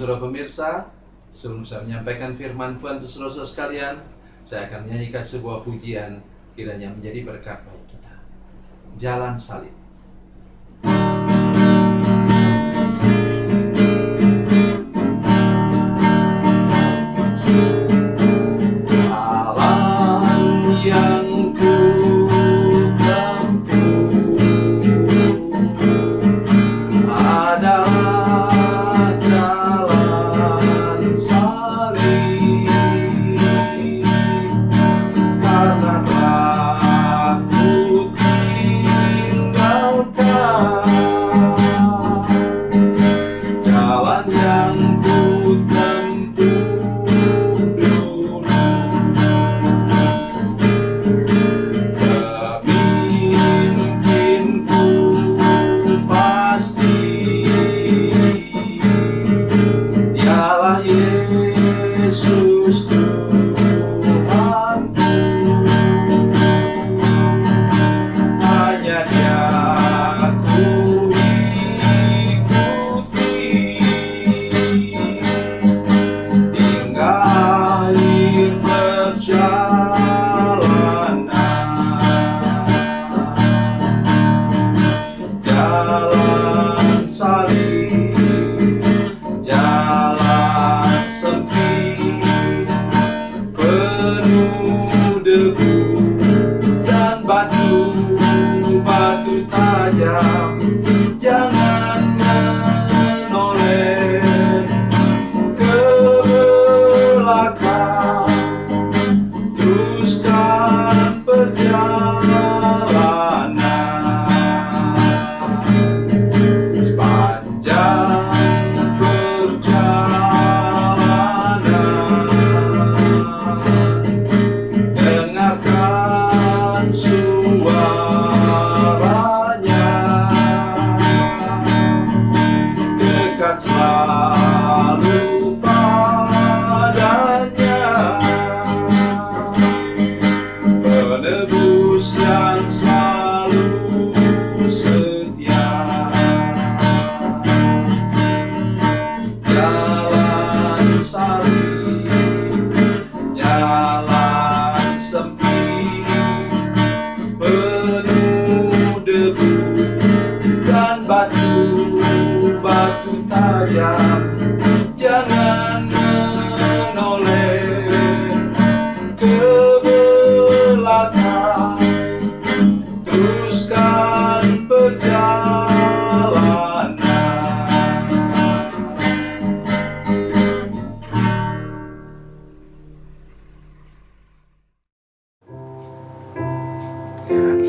saudara pemirsa, sebelum saya menyampaikan firman Tuhan untuk saudara-saudara sekalian, saya akan menyanyikan sebuah pujian kiranya menjadi berkat bagi kita. Jalan Salib.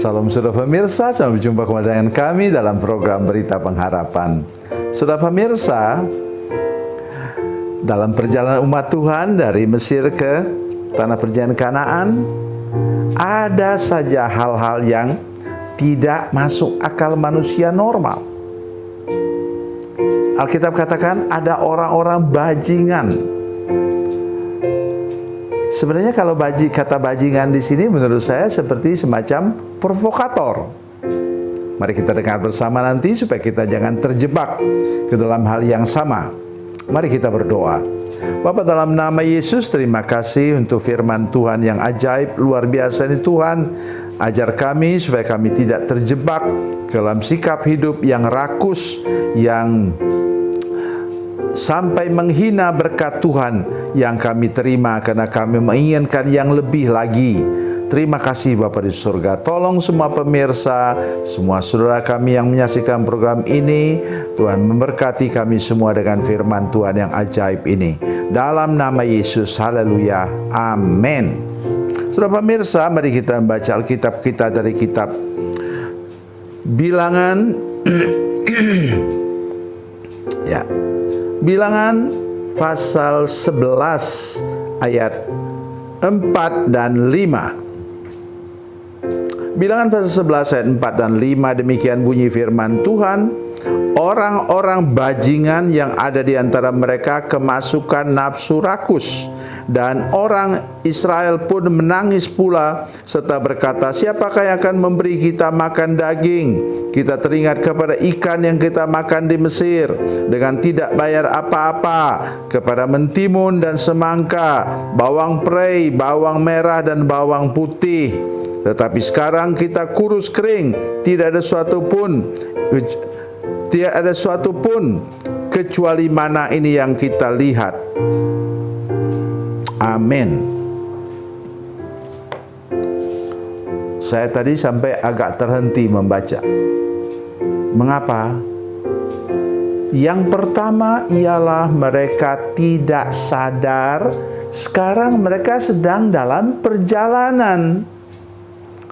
Salam saudara pemirsa, sampai jumpa kembali dengan kami dalam program Berita Pengharapan. Saudara pemirsa, dalam perjalanan umat Tuhan dari Mesir ke tanah perjanjian Kanaan, ada saja hal-hal yang tidak masuk akal manusia normal. Alkitab katakan ada orang-orang bajingan. Sebenarnya kalau kata bajingan di sini menurut saya seperti semacam provokator. Mari kita dengar bersama nanti supaya kita jangan terjebak ke dalam hal yang sama. Mari kita berdoa. Bapa, dalam nama Yesus, terima kasih untuk firman Tuhan yang ajaib, luar biasa ini Tuhan. Ajar kami supaya kami tidak terjebak ke dalam sikap hidup yang rakus, yang sampai menghina berkat Tuhan yang kami terima karena kami menginginkan yang lebih lagi. Terima kasih Bapa di surga. Tolong semua pemirsa, semua saudara kami yang menyaksikan program ini, Tuhan memberkati kami semua dengan firman Tuhan yang ajaib ini. Dalam nama Yesus, haleluya, amin. Saudara pemirsa, mari kita membaca Alkitab kita dari kitab Bilangan ya. Bilangan pasal 11 ayat 4 dan 5. Bilangan pasal 11 ayat 4 dan 5, demikian bunyi firman Tuhan. Orang-orang bajingan yang ada di antara mereka kemasukan nafsu rakus, Dan orang Israel pun menangis pula serta berkata, siapakah yang akan memberi kita makan daging? Kita teringat kepada ikan yang kita makan di Mesir dengan tidak bayar apa-apa, kepada mentimun dan semangka, bawang prei, bawang merah dan bawang putih. Tetapi sekarang kita kurus kering, tidak ada suatu pun kecuali mana ini yang kita lihat. Amin. Saya tadi sampai agak terhenti membaca. Mengapa? Yang pertama ialah mereka tidak sadar sekarang mereka sedang dalam perjalanan.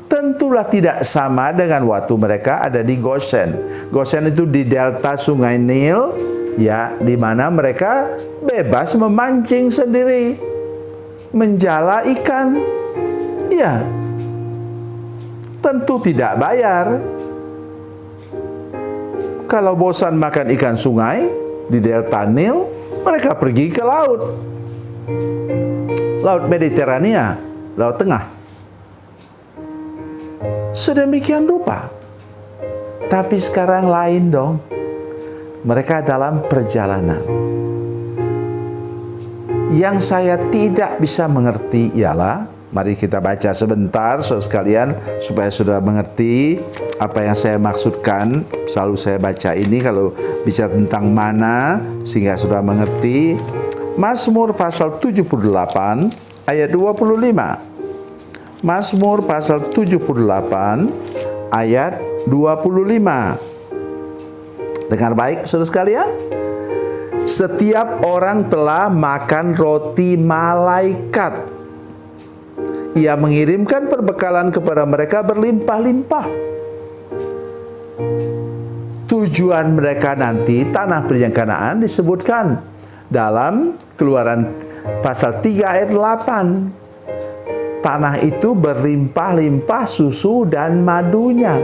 Tentulah tidak sama dengan waktu mereka ada di Goshen. Goshen itu di delta Sungai Nil, ya, di mana mereka bebas memancing sendiri, menjala ikan. Ya, tentu tidak bayar. Kalau bosan makan ikan sungai di delta Nil, mereka pergi ke laut. Laut Mediterania, Laut Tengah. Sedemikian rupa. Tapi sekarang lain dong. Mereka dalam perjalanan. Yang saya tidak bisa mengerti ialah, mari kita baca sebentar saudara sekalian supaya saudara mengerti apa yang saya maksudkan. Selalu saya baca ini kalau bicara tentang mana sehingga saudara mengerti. Mazmur pasal 78 ayat 25. Mazmur pasal 78 ayat 25. Dengar baik saudara sekalian. Setiap orang telah makan roti malaikat. Ia mengirimkan perbekalan kepada mereka berlimpah-limpah. Tujuan mereka nanti tanah perjanjian Kanaan disebutkan dalam Keluaran pasal 3 ayat 8. Tanah itu berlimpah-limpah susu dan madunya.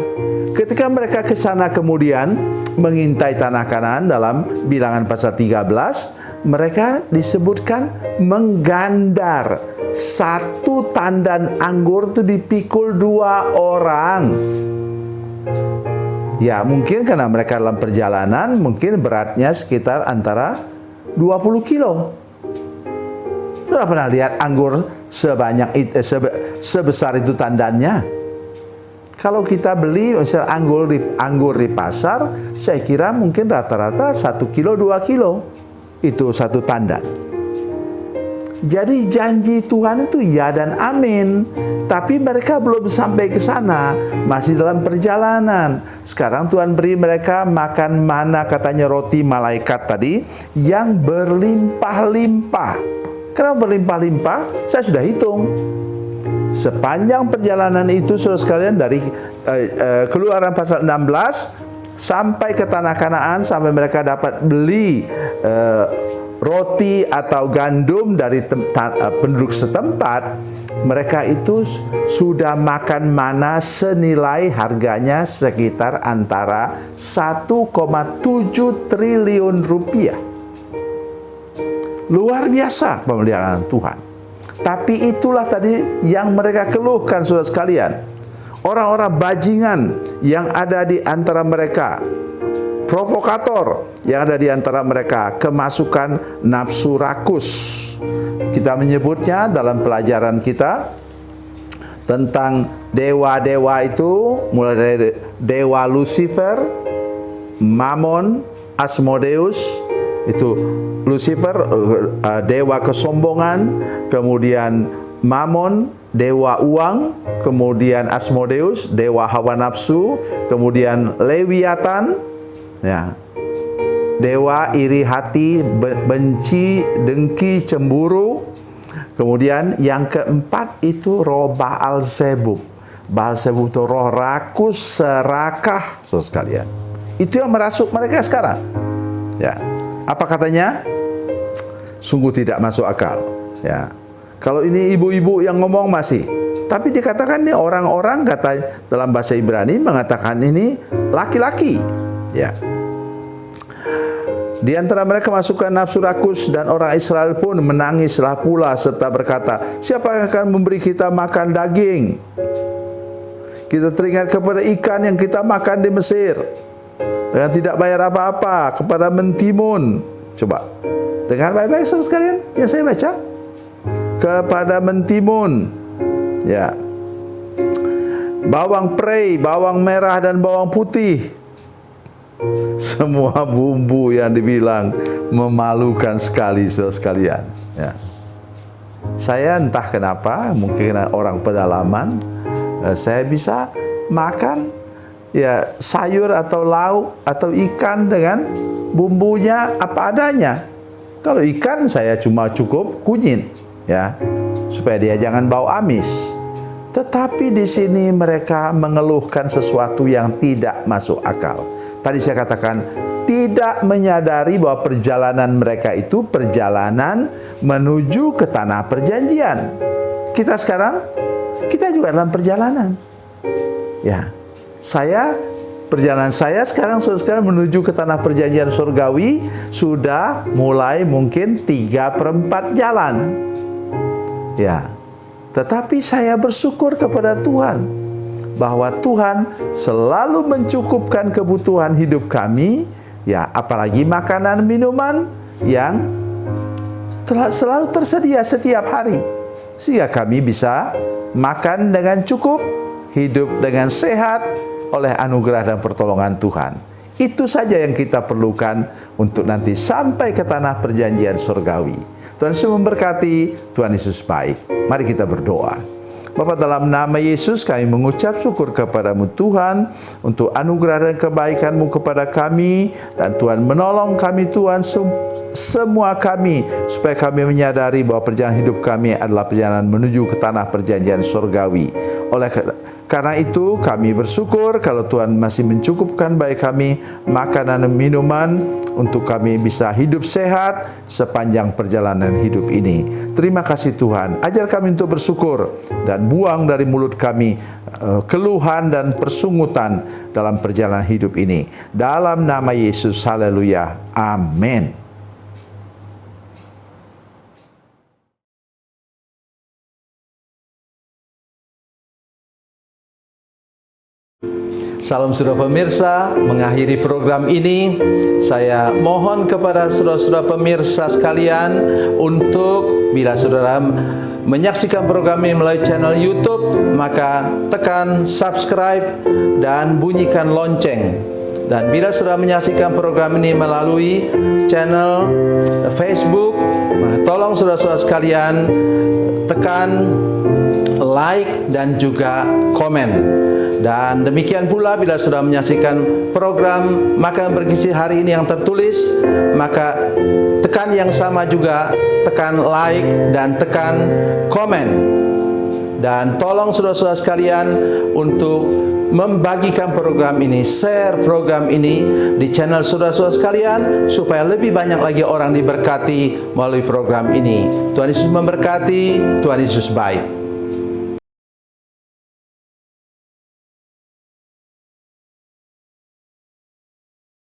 Ketika mereka ke sana kemudian mengintai tanah Kanaan dalam Bilangan pasal 13, mereka disebutkan menggandar. Satu tandan anggur itu dipikul 2 orang. Ya, mungkin karena mereka dalam perjalanan, mungkin beratnya sekitar antara 20 kilo. Sudah pernah lihat anggur sebesar itu tandannya? Kalau kita beli misal anggur di pasar, saya kira mungkin rata-rata 1 kilo 2 kilo. Itu satu tandan. Jadi janji Tuhan itu ya dan amin. Tapi mereka belum sampai ke sana, masih dalam perjalanan. Sekarang Tuhan beri mereka makan mana, katanya roti malaikat tadi, yang berlimpah-limpah. Kenapa berlimpah-limpah? Saya sudah hitung. Sepanjang perjalanan itu saudara sekalian dari Keluaran pasal 16 sampai ke tanah Kanaan, sampai mereka dapat beli roti atau gandum dari penduduk setempat, mereka itu sudah makan mana senilai harganya sekitar antara 1,7 triliun rupiah. Luar biasa pemeliharaan Tuhan. Tapi itulah tadi yang mereka keluhkan saudara sekalian. Orang-orang bajingan yang ada di antara mereka, provokator yang ada di antara mereka, kemasukan nafsu rakus. Kita menyebutnya dalam pelajaran kita tentang dewa-dewa itu, mulai dari dewa Lucifer, Mammon, Asmodeus. Itu Lucifer, dewa kesombongan, kemudian Mammon, dewa uang, kemudian Asmodeus, dewa hawa nafsu, kemudian Lewiatan, ya, dewa iri hati, benci, dengki, cemburu. Kemudian yang keempat itu roh Baalzebub. Baalzebub itu roh rakus, serakah, saudara sekalian. Itu yang merasuk mereka sekarang. Ya. Apa katanya? Sungguh tidak masuk akal. Ya, kalau ini ibu-ibu yang ngomong masih, tapi dikatakan ini orang-orang, kata dalam bahasa Ibrani mengatakan ini laki-laki. Ya, Di antara mereka masukkan nafsu rakus, dan orang Israel pun menangislah pula serta berkata, siapa yang akan memberi kita makan daging? Kita teringat kepada ikan yang kita makan di Mesir dengan tidak bayar apa-apa, kepada mentimun. Coba dengar baik-baik saudara sekalian yang saya baca. Kepada mentimun, ya, bawang prei, bawang merah dan bawang putih. Semua bumbu yang dibilang memalukan sekali saudara sekalian, ya. Saya entah kenapa, mungkin orang pedalaman, saya bisa makan ya sayur atau lauk atau ikan dengan bumbunya apa adanya. Kalau ikan saya cuma cukup kunyit, ya, supaya dia jangan bau amis. Tetapi di sini mereka mengeluhkan sesuatu yang tidak masuk akal. Tadi saya katakan tidak menyadari bahwa perjalanan mereka itu perjalanan menuju ke tanah perjanjian. Kita sekarang, kita juga dalam perjalanan. Ya, perjalanan saya sekarang menuju ke tanah perjanjian surgawi sudah mulai mungkin 3/4 jalan. Ya, tetapi saya bersyukur kepada Tuhan bahwa Tuhan selalu mencukupkan kebutuhan hidup kami, ya, apalagi makanan minuman yang selalu tersedia setiap hari, sehingga kami bisa makan dengan cukup, hidup dengan sehat oleh anugerah dan pertolongan Tuhan. Itu saja yang kita perlukan untuk nanti sampai ke tanah perjanjian surgawi. Tuhan Yesus memberkati, Tuhan Yesus baik. Mari kita berdoa. Bapa, dalam nama Yesus kami mengucap syukur kepadamu Tuhan untuk anugerah dan kebaikan-Mu kepada kami, dan Tuhan menolong kami Tuhan, semua kami, supaya kami menyadari bahwa perjalanan hidup kami adalah perjalanan menuju ke tanah perjanjian surgawi. Karena itu kami bersyukur kalau Tuhan masih mencukupkan bagi kami makanan dan minuman untuk kami bisa hidup sehat sepanjang perjalanan hidup ini. Terima kasih Tuhan, ajar kami untuk bersyukur dan buang dari mulut kami keluhan dan persungutan dalam perjalanan hidup ini. Dalam nama Yesus, haleluya, amin. Salam saudara pemirsa, mengakhiri program ini saya mohon kepada saudara-saudara pemirsa sekalian untuk bila saudara menyaksikan program ini melalui channel YouTube, maka tekan subscribe dan bunyikan lonceng. Dan bila saudara menyaksikan program ini melalui channel Facebook, tolong saudara-saudara sekalian tekan like dan juga komen. Dan demikian pula bila sudah menyaksikan program Makanan Bergizi hari ini yang tertulis, maka tekan yang sama juga, tekan like dan tekan komen. Dan tolong saudara-saudara sekalian untuk membagikan program ini, share program ini di channel saudara-saudara sekalian, supaya lebih banyak lagi orang diberkati melalui program ini. Tuhan Yesus memberkati, Tuhan Yesus baik.